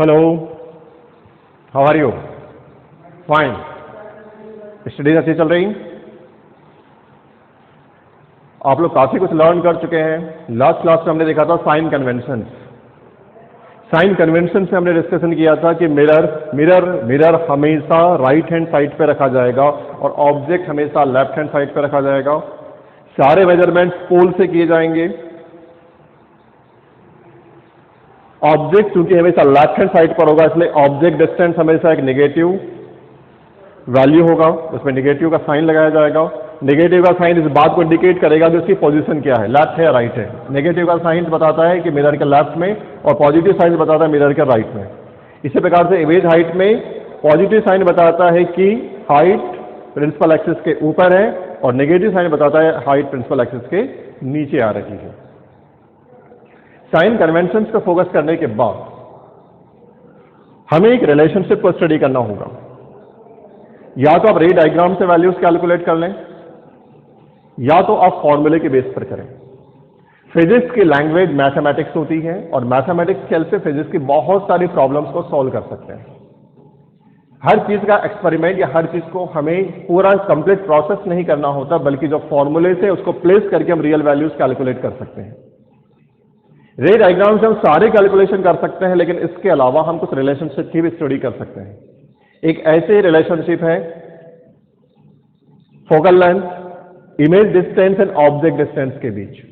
Hello, how are you? Fine. Studies अच्छी चल रही? आप लोग काफी कुछ लर्न कर चुके हैं। लास्ट क्लास में हमने देखा था साइन कन्वेंशन। साइन कन्वेंशन से हमने डिस्कशन किया था कि मिरर हमेशा राइट हैंड साइड पे रखा जाएगा और ऑब्जेक्ट हमेशा लेफ्ट हैंड साइड पे रखा जाएगा। सारे मेजरमेंट्स पोल से किए जाएंगे। ऑब्जेक्ट चूंकि हमेशा लेफ्ट हैंड साइड पर होगा, इसलिए ऑब्जेक्ट डिस्टेंस हमेशा एक नेगेटिव वैल्यू होगा, उसमें नेगेटिव का साइन लगाया जाएगा। नेगेटिव का साइन इस बात को इंडिकेट करेगा कि उसकी पोजीशन क्या है, लेफ्ट है या राइट है। नेगेटिव का साइन बताता है कि मिरर के लेफ्ट में और पॉजिटिव साइन बताता है मिरर के राइट में। इसी प्रकार से इमेज हाइट में पॉजिटिव साइन बताता है कि हाइट प्रिंसिपल एक्सिस के ऊपर है और नेगेटिव साइन बताता है हाइट प्रिंसिपल एक्सिस के नीचे आ रही है। साइन कन्वेंशन पर फोकस करने के बाद हमें एक रिलेशनशिप को स्टडी करना होगा। या तो आप रे डायग्राम से वैल्यूज कैलकुलेट कर लें या तो आप फॉर्मूले के बेस पर करें। फिजिक्स की लैंग्वेज मैथमेटिक्स होती है और मैथमेटिक्स के हेल्प से फिजिक्स की बहुत सारी प्रॉब्लम्स को सॉल्व कर सकते हैं। हर चीज का एक्सपेरिमेंट या हर चीज को हमें पूरा कंप्लीट प्रोसेस नहीं करना होता, बल्कि जो फॉर्मूले से उसको प्लेस करके हम रियल वैल्यूज कैलकुलेट कर सकते हैं। रे डायग्राम से हम सारे कैलकुलेशन कर सकते हैं, लेकिन इसके अलावा हम कुछ रिलेशनशिप की भी स्टडी कर सकते हैं। एक ऐसे रिलेशनशिप है focal length, image distance and object distance के बीच।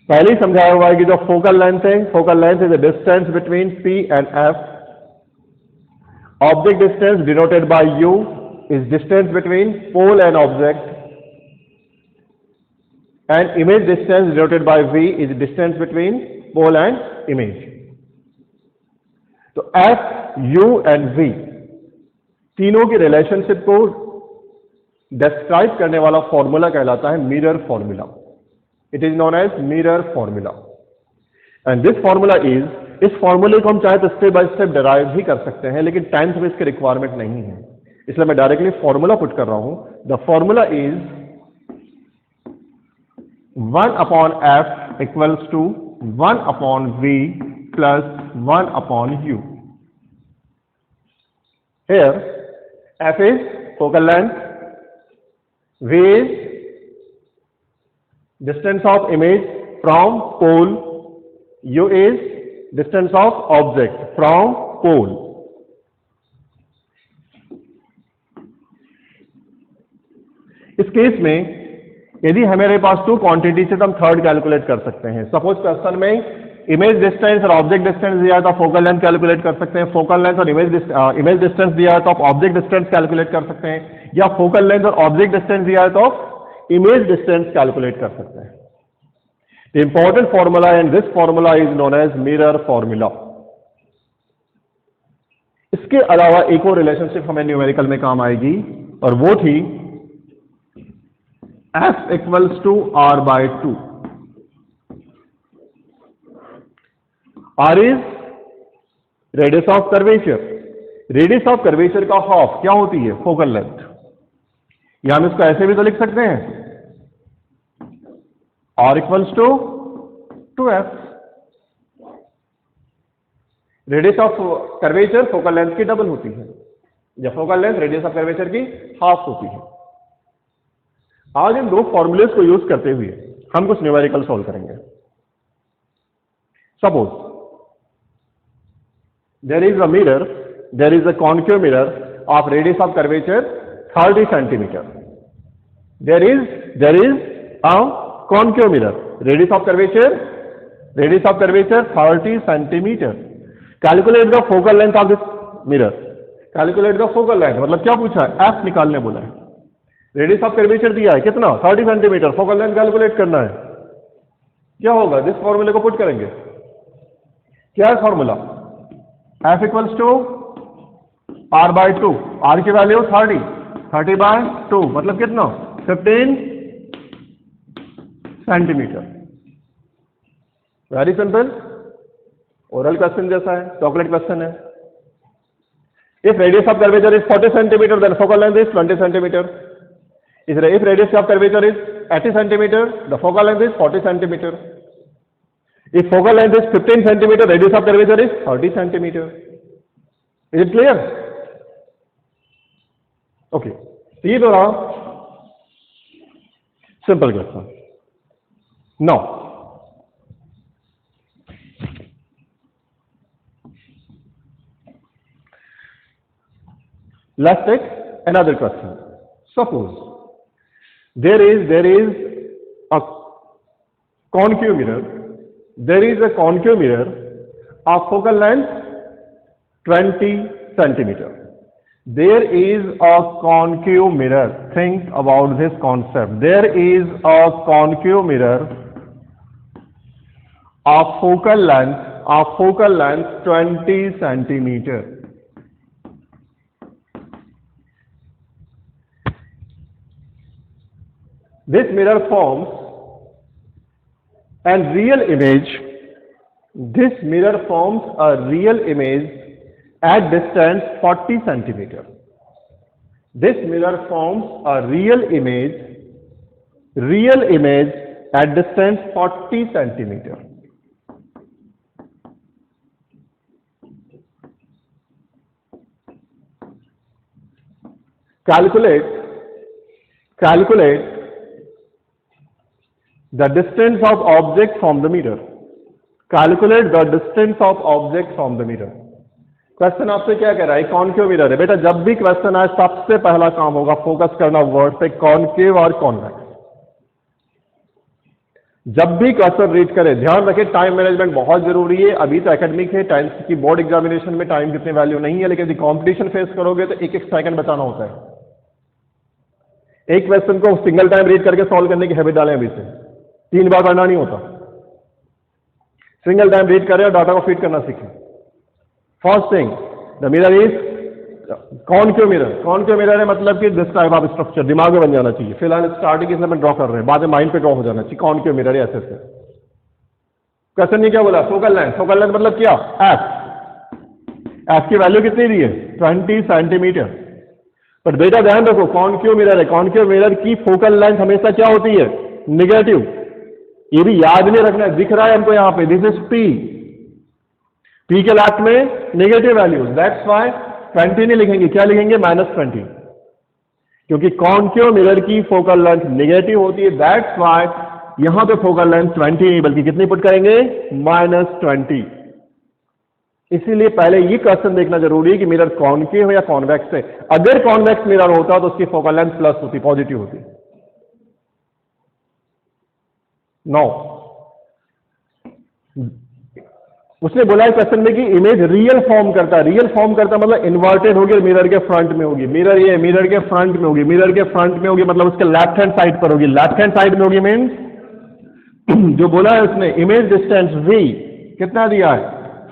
पहले ही समझाया हुआ है कि जो फोकल लेंथ है, focal length is the distance between P and F. Object distance denoted by u is distance between pole and object, and image distance denoted by V is distance between pole and image. तो F, U and V तीनों की relationship को describe करने वाला formula कहलाता है mirror formula. It is known as mirror formula and this formula is, इस फॉर्मूले को हम चाहे तो स्टेप बाय स्टेप डिराइव भी कर सकते हैं, लेकिन 10th में इसकी रिक्वायरमेंट नहीं है, इसलिए मैं डायरेक्टली फॉर्मूला पुट कर रहा हूं। The formula is 1 upon F equals to 1 upon V plus 1 upon U. Here F is focal length, V is distance of image from pole, U is distance of object from pole. इस case में यदि हमारे पास to quantity से तो हम third calculate कर सकते हैं। सपोज क्वेश्चन में इमेज डिस्टेंस और ऑब्जेक्ट डिस्टेंस दिया है तो आप फोकल लेंथ कैलकुलेट कर सकते हैं। फोकल लेंथ और इमेज डिस्टेंस दिया है तो आप ऑब्जेक्ट डिस्टेंस कैलकुलेट कर सकते हैं, या फोकल लेंथ और ऑब्जेक्ट डिस्टेंस दिया है तो आप इमेज डिस्टेंस कैलकुलेट कर सकते हैं। The important formula and this formula is known as mirror formula. इसके अलावा एक और रिलेशनशिप हमें न्यूमेरिकल में काम आएगी और वो थी F equals to R by 2. R is radius of curvature. Radius of curvature का हाफ क्या होती है? Focal length. या हम इसको ऐसे भी तो लिख सकते हैं, R equals to 2F. Radius of curvature focal length की डबल होती है, या focal length radius of curvature की हाफ होती है। आज इन दो फॉर्मूलेस को यूज करते हुए हम कुछ न्यूमेरिकल सॉल्व करेंगे। Suppose there is a mirror, there is a concave mirror of radius of curvature 30 centimetre. There is a concave mirror, radius of curvature 30 centimetre. Calculate the focal length of this mirror. Calculate the focal length मतलब क्या पूछा है? F निकालने बोला है। Radius of curvature दिया है कितना? 30 सेंटीमीटर। फोकल लेंथ कैलकुलेट करना है। क्या होगा? जिस फॉर्मूले को पुट करेंगे, क्या है formula? F equals to R by 2। R की वैल्यू 30 बाय 2 मतलब कितना? 15 centimetre. Very simple, oral question जैसा है, चॉकलेट क्वेश्चन है। If radius of curvature is 40 centimetre then focal length is 20 centimetre. If radius of curvature is 80 centimeter, the focal length is 40 centimeter. If focal length is 15 centimeter, radius of curvature is 30 centimeter. Is it clear? Okay. ये तो रहा simple question. Now, let's take another question. Suppose there is a concave mirror. There is a concave mirror of focal length 20 centimeter. There is a concave mirror. Think about this concept. There is a concave mirror of focal length 20 centimeter. This mirror forms a real image. This mirror forms a real image at distance 40 centimeter. This mirror forms a real image at distance 40 centimeter. Calculate the distance of object from the mirror. Calculate the distance of object from the mirror. Question आपसे क्या कह रहा है? Concave mirror है बेटा. जब भी question आए सबसे पहला काम होगा फोकस करना वर्ड पे कॉनकेव और कॉन्वेक्स. जब भी क्वेश्चन रीड करें ध्यान रखें टाइम मैनेजमेंट बहुत जरूरी है. अभी तो एकेडमिक है, टाइम की बोर्ड एग्जामिनेशन में टाइम कितनी वैल्यू नहीं है, लेकिन यदि कॉम्पिटिशन फेस करोगे तो एक एक सेकंड बचाना होता है. एक क्वेश्चन को सिंगल टाइम रीड करके सॉल्व करने की हैबिट डालें अभी से. 3 बार पढ़ना नहीं होता. सिंगल टाइम रीड करें और डाटा को फीड करना सीखें. First thing, the mirror is concave mirror. Concave mirror है मतलब कि दिस टाइप ऑफ स्ट्रक्चर दिमाग में बन जाना चाहिए. फिलहाल स्टार्टिंग इसमें हम ड्रॉ कर रहे हैं, बाद में माइंड पे ड्रॉ हो जाना चाहिए. कॉनकेव मिरर है ऐसे से. क्वेश्चन ने क्या बोला? Focal length. फोकल लेंथ मतलब क्या? एफ की वैल्यू कितनी दी है? 20 सेंटीमीटर. पर बेटा ध्यान रखो कॉनकेव मिरर है. कॉनकेव मिरर की फोकल लेंथ हमेशा क्या होती है? नेगेटिव. ये भी याद नहीं रखना है. दिख रहा है हमको यहां पे दिस इज पी. पी के लेफ्ट में नेगेटिव वैल्यूज. दैट्स व्हाई 20 नहीं लिखेंगे. क्या लिखेंगे? -20. क्योंकि कॉनकेव मिरर की फोकल लेंथ नेगेटिव होती है. दैट्स व्हाई यहां पे फोकल लेंथ 20 नहीं बल्कि कितनी पुट करेंगे? -20. इसीलिए पहले ये क्वेश्चन देखना जरूरी है कि मिरर कॉनकेव है या कॉन्वेक्स है. अगर कॉन्वेक्स मिरर होता तो उसकी फोकल लेंथ प्लस होती, पॉजिटिव होती. नो, उसने बोला क्वेश्चन में कि इमेज रियल फॉर्म करता है. रियल फॉर्म करता मतलब इन्वर्टेड होगी, मिरर के फ्रंट में होगी. मिरर ये मिरर के फ्रंट में होगी. मिरर के फ्रंट में होगी मतलब उसके लेफ्ट हैंड साइड पर होगी. लेफ्ट हैंड साइड में होगी मीन्स जो बोला है उसने इमेज डिस्टेंस v कितना दिया है?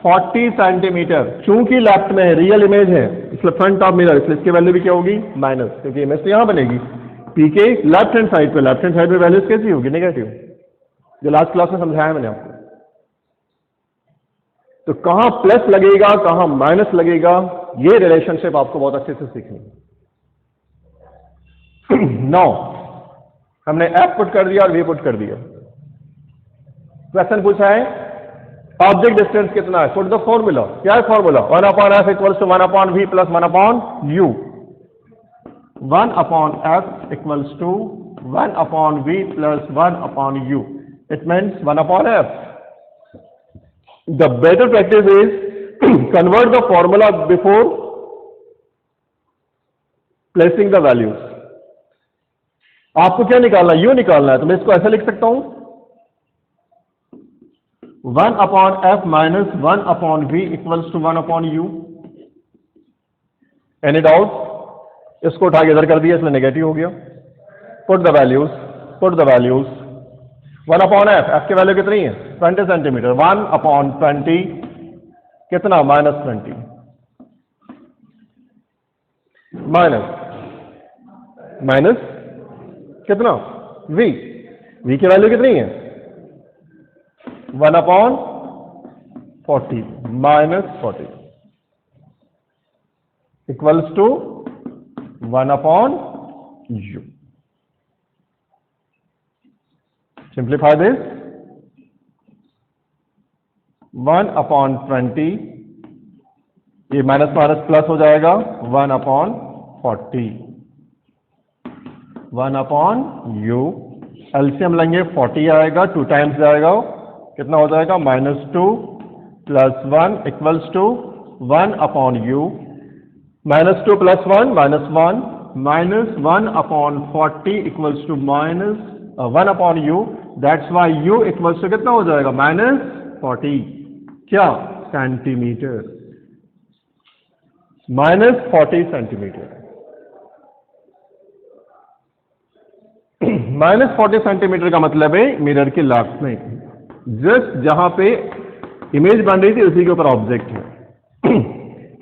40 सेंटीमीटर. चूंकि लेफ्ट में है, रियल इमेज है, इसलिए फ्रंट ऑफ मिरर, इसलिए इसकी वैल्यू भी क्या होगी? माइनस. क्योंकि इमेज तो यहां बनेगी पी के लेफ्ट हैंड साइड पे. लेफ्ट हैंड साइड पे वैल्यूज कैसी होगी? नेगेटिव. जो लास्ट क्लास में समझाया मैंने आपको. तो कहां प्लस लगेगा कहां माइनस लगेगा, ये रिलेशनशिप आपको बहुत अच्छे से सीखनी है. नौ हमने एफ पुट कर दिया और वी पुट कर दिया. क्वेश्चन पूछा है ऑब्जेक्ट डिस्टेंस कितना है? Put the formula. क्या है formula? 1/f equals to 1/v plus 1/u. 1/f equals to 1/v plus 1/u. It means 1/f. The better practice is convert the formula before placing the values. आपको क्या निकालना है? U निकालना है. तो मैं इसको ऐसे लिख सकता हूं 1/f minus 1/v equals to 1/u. Any doubt? इसको उठा के इधर कर दिया इसलिए नेगेटिव हो गया. Put the values. 1/f. f की वैल्यू कितनी है? 20 सेंटीमीटर. 1/20 कितना? -20 माइनस कितना? v. v की वैल्यू कितनी है? 1/40 -40 equals to 1/u. Simplify this. 1/20, ये माइनस माइनस प्लस हो जाएगा 1/40, 1/u, एलसीएम लेंगे 40 आएगा, 2 टाइम्स जाएगा, कितना हो जाएगा -2 + 1 = 1/u, -2 + 1 -1, -1/40 = -1/u, that's why u = कितना हो जाएगा -40, क्या सेंटीमीटर, -40 सेंटीमीटर। -40 सेंटीमीटर का मतलब है मिरर के लास्ट में, जस्ट जहां पे इमेज बन रही थी उसी के ऊपर ऑब्जेक्ट है।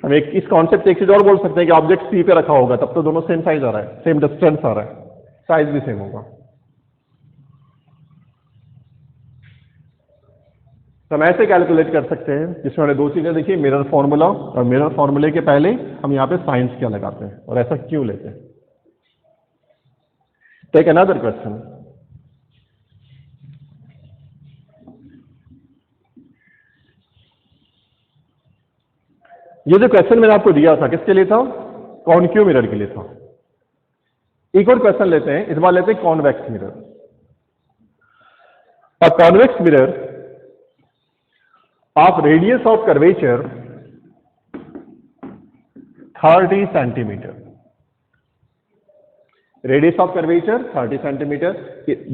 हम एक इस कॉन्सेप्ट एक चीज और बोल सकते हैं कि ऑब्जेक्ट सी पे रखा होगा, तब तो दोनों सेम साइज आ रहा है, सेम डिस्टेंस आ रहा है, साइज भी सेम होगा। तो हम ऐसे कैलकुलेट कर सकते हैं, जिसमें हमने 2 चीजें देखी, मिरर फॉर्मूला, और मिरर फॉर्मूले के पहले हम यहाँ पे साइंस क्या लगाते हैं और ऐसा क्यों लेते हैं। Take another question. ये जो क्वेश्चन मैंने आपको दिया था किसके लिए था, कॉनक्यू मिरर के लिए था। एक और क्वेश्चन लेते हैं, इस बार लेते हैं कॉन्वेक्स मिरर। और convex mirror of radius of curvature 30 centimetre, radius of curvature 30 centimetre.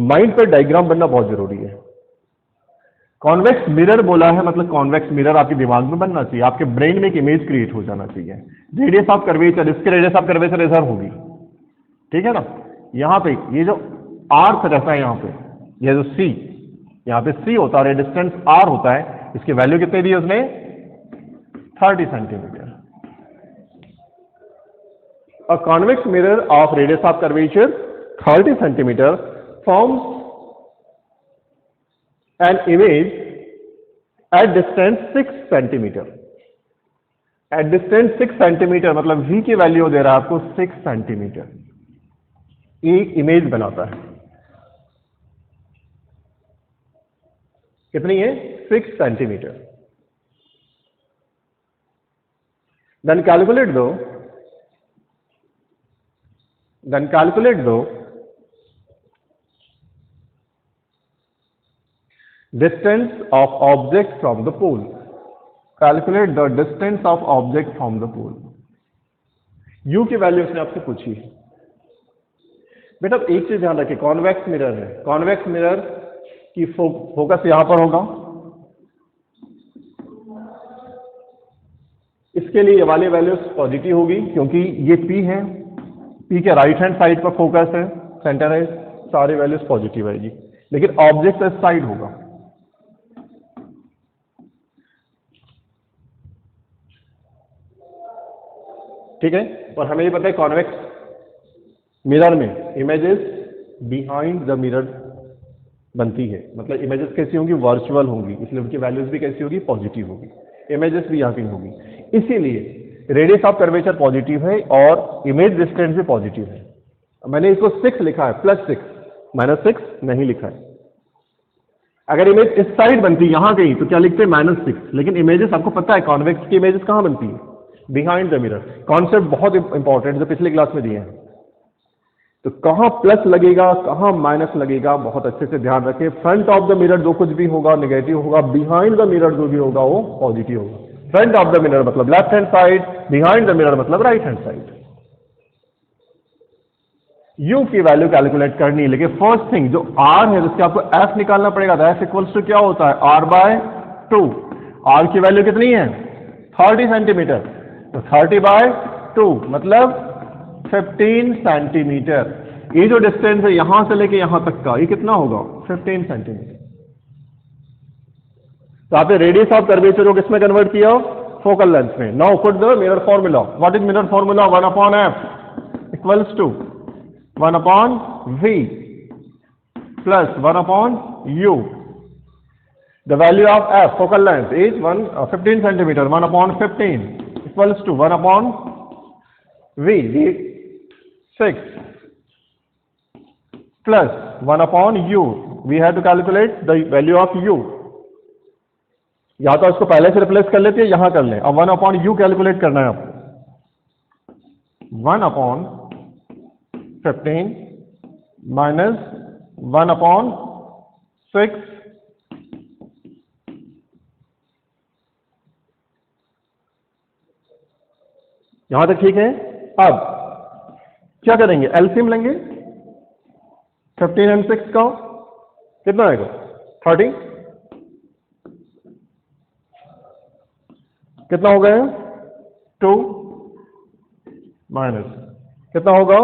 Mind पर डायग्राम बनना बहुत जरूरी है। कॉन्वेक्स मिरर बोला है मतलब कॉन्वेक्स मिरर आपके दिमाग में बनना चाहिए, आपके ब्रेन में एक इमेज क्रिएट हो जाना चाहिए। रेडियस ऑफ कर्वेचर, इसके रेडियस ऑफ कर्वेचर इधर होगी, ठीक है ना। यहां पे ये जो आर्थ रहता है, यहां पे ये जो सी, यहां पे सी होता है, डिस्टेंस आर होता है, इसकी वैल्यू कितनी दी है उसने 30 centimetre. A convex mirror of radius of curvature 30 centimeter forms an image at distance 6 centimeter. At distance 6 centimeter मतलब v की वैल्यू दे रहा है आपको 6 सेंटीमीटर, एक इमेज बनाता है। कितनी है 6 centimetre. Then calculate though distance of object from the pole. Calculate the distance of object from the pole. U की वैल्यू उसने आपसे पूछी है। बेटा एक चीज ध्यान रखिए, कॉन्वेक्स मिरर है, कॉन्वेक्स मिरर की फोकस यहां पर होगा, इसके लिए ये वाली वैल्यूज पॉजिटिव होगी क्योंकि ये P है, P के राइट हैंड साइड पर फोकस है, सेंटर है, सारी वैल्यूज पॉजिटिव आएगी। लेकिन ऑब्जेक्ट इस साइड होगा, ठीक है। और हमें ये पता है कॉन्वेक्स मिरर में इमेजेस बिहाइंड द मिरर बनती है, मतलब इमेजेस कैसी होंगी, वर्चुअल होंगी, इसलिए उनकी वैल्यूज भी कैसी होगी, पॉजिटिव होगी, इमेजेस भी यहाँ की होगी। इसीलिए रेडियस ऑफ कर्वेचर पॉजिटिव है और इमेज डिस्टेंस भी पॉजिटिव है। मैंने इसको 6 लिखा है, +6, -6 नहीं लिखा है। अगर इमेज इस साइड बनती यहां कहीं तो क्या लिखते हैं -6, लेकिन इमेजेस आपको पता है कॉन्वेक्स की इमेजेस कहां बनती है, बिहाइंड द मिरर। कॉन्सेप्ट बहुत इंपॉर्टेंट जो पिछली क्लास में दिए हैं, तो कहां प्लस लगेगा कहां माइनस लगेगा बहुत अच्छे से ध्यान रखें। फ्रंट ऑफ द मिरर जो कुछ भी होगा नेगेटिव होगा, बिहाइंड द मिरर जो भी होगा वो पॉजिटिव होगा। फ्रंट ऑफ द मिरर मतलब left hand side, behind the mirror मतलब राइट हैंड साइड। U की वैल्यू कैलकुलेट करनी है, लेकिन फर्स्ट थिंग जो R है जिसके आपको F निकालना पड़ेगा। F इक्वल्स टू क्या होता है, R/2। R की वैल्यू कितनी है 30 सेंटीमीटर, तो 30/2 मतलब 15 सेंटीमीटर। ये जो डिस्टेंस है यहां से लेके यहां तक का, ये कितना होगा 15 सेंटीमीटर। तो आपने रेडियस ऑफ कर्वेचर को किसमें कन्वर्ट किया, फोकल लेंथ में। Now put the mirror formula. What is mirror formula, 1/f equals to 1/v plus 1/u. The value of f, focal length, is 15 centimeter. 1/15 equals to 1/v, 6 plus 1/u. We have to calculate the value of u. या तो इसको पहले से replace कर लेते हैं, यहां कर लें। अब 1/u कैलकुलेट करना है आपको। 1/15 माइनस 1/6 यहां तक ठीक है। अब क्या करेंगे, एलसीएम लेंगे। 15 and 6 का कितना आएगा, 30। कितना हो गया, 2 माइनस कितना होगा,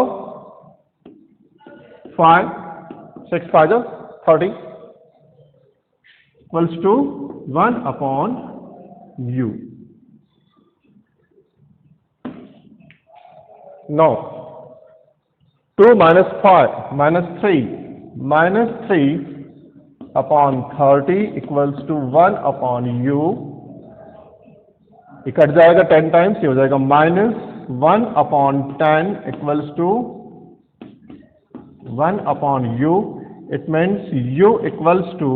5, 6 5 30 equals to 1/u। Now 2 minus 5 minus 3/30 equals to 1/u। ये कट जाएगा 10 टाइम्स, ये हो जाएगा -1/10 equals to 1/u। It means u equals to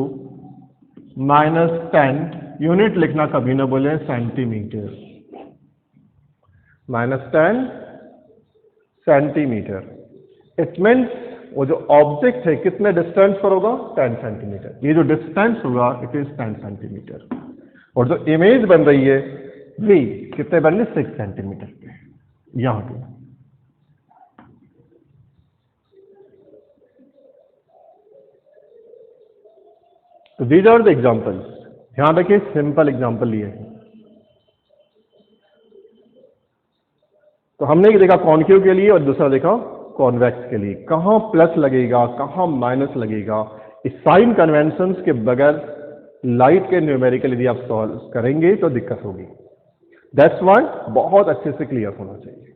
-10। Unit लिखना कभी ना बोले सेंटीमीटर, -10 सेंटीमीटर। इट मीन्स वो जो ऑब्जेक्ट है कितने डिस्टेंस पर होगा, 10 सेंटीमीटर। ये जो डिस्टेंस होगा इट इज 10 सेंटीमीटर। और जो इमेज बन रही है वी कितने बन रही, 6 सेंटीमीटर पे यहां पे। तो दीज आर द एग्जाम्पल्स। ध्यान रखिए सिंपल एग्जाम्पल लिए हैं। तो हमने देखा कॉन्केव के लिए और दूसरा देखा कॉन्वेक्स के लिए। कहां प्लस लगेगा, कहां माइनस लगेगा, इस साइन कन्वेंशंस के बगैर लाइट के न्यूमेरिकल यदि आप सॉल्व करेंगे तो दिक्कत होगी। दैट्स व्हाई बहुत अच्छे से क्लियर होना चाहिए।